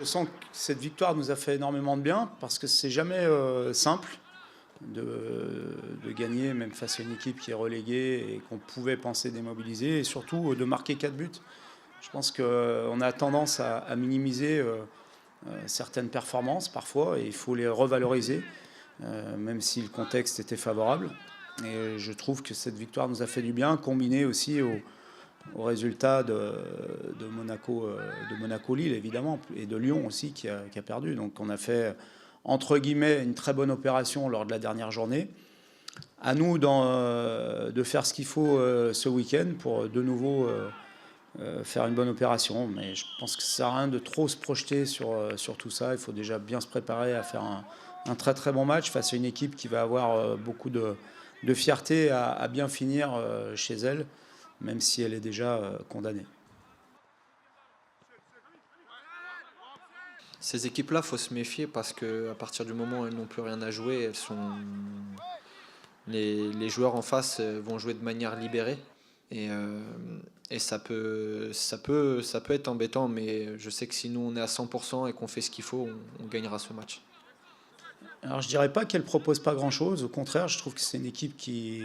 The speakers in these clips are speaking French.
Je sens que cette victoire nous a fait énormément de bien parce que c'est jamais simple de gagner, même face à une équipe qui est reléguée et qu'on pouvait penser démobiliser, et surtout de marquer 4 buts. Je pense qu'on a tendance à minimiser certaines performances parfois, et il faut les revaloriser, même si le contexte était favorable. Et je trouve que cette victoire nous a fait du bien, combiné aussi au résultat de Monaco-Lille, évidemment, et de Lyon aussi, qui a perdu. Donc on a fait, entre guillemets, une très bonne opération lors de la dernière journée. À nous de faire ce qu'il faut ce week-end pour de nouveau faire une bonne opération. Mais je pense que ça sert à rien de trop se projeter sur tout ça. Il faut déjà bien se préparer à faire un très très bon match face à une équipe qui va avoir beaucoup de fierté à bien finir chez elle, même si elle est déjà condamnée. Ces équipes-là, faut se méfier parce qu'à partir du moment où elles n'ont plus rien à jouer, les joueurs en face vont jouer de manière libérée. Et, euh, et ça peut être embêtant, mais je sais que si nous on est à 100% et qu'on fait ce qu'il faut, on gagnera ce match. Alors je dirais pas qu'elle propose pas grand-chose. Au contraire, je trouve que c'est une équipe qui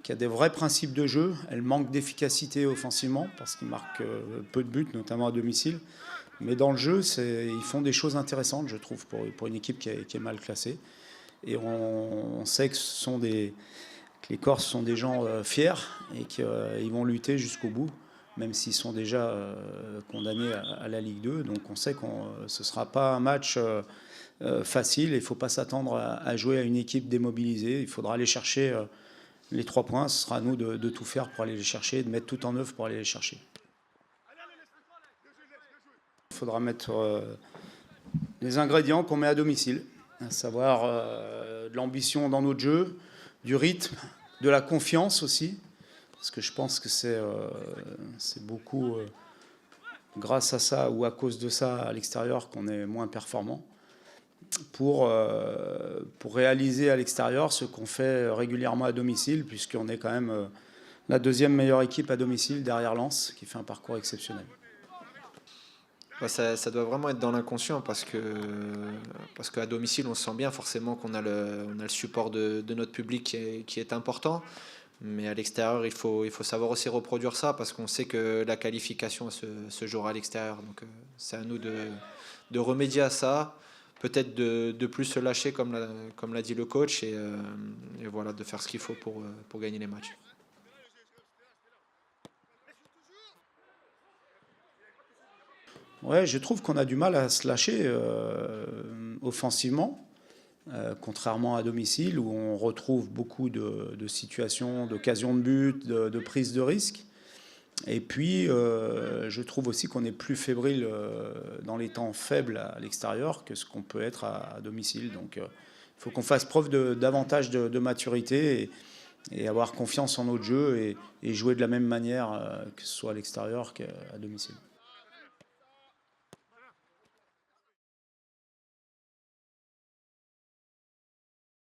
a des vrais principes de jeu. Elle manque d'efficacité offensivement parce qu'ils marquent peu de buts, notamment à domicile. Mais dans le jeu, ils font des choses intéressantes, je trouve, pour une équipe qui est mal classée. Et on sait que les Corses sont des gens fiers et qu'ils vont lutter jusqu'au bout, même s'ils sont déjà condamnés à la Ligue 2. Donc on sait que ce ne sera pas un match facile. Il ne faut pas s'attendre à jouer à une équipe démobilisée. Il faudra aller chercher les 3 points. Ce sera à nous de tout faire pour aller les chercher, de mettre tout en œuvre pour aller les chercher. Il faudra mettre les ingrédients qu'on met à domicile, à savoir de l'ambition dans notre jeu, du rythme, de la confiance aussi, parce que je pense que c'est beaucoup grâce à ça ou à cause de ça à l'extérieur qu'on est moins performant, pour réaliser à l'extérieur ce qu'on fait régulièrement à domicile, puisqu'on est quand même la deuxième meilleure équipe à domicile derrière Lens, qui fait un parcours exceptionnel. Ouais, ça doit vraiment être dans l'inconscient parce qu'à domicile on se sent bien forcément qu'on a le support de notre public qui est important. Mais à l'extérieur, il faut savoir aussi reproduire ça parce qu'on sait que la qualification se jouera à l'extérieur. Donc c'est à nous de remédier à ça, peut-être de plus se lâcher comme l'a dit le coach et voilà, de faire ce qu'il faut pour gagner les matchs. Ouais, je trouve qu'on a du mal à se lâcher offensivement, contrairement à domicile où on retrouve beaucoup de situations, d'occasions de but, de prise de risque. Et puis, je trouve aussi qu'on est plus fébrile dans les temps faibles à l'extérieur que ce qu'on peut être à domicile. Donc, il faut qu'on fasse preuve davantage de maturité et avoir confiance en notre jeu et jouer de la même manière, que ce soit à l'extérieur qu'à domicile.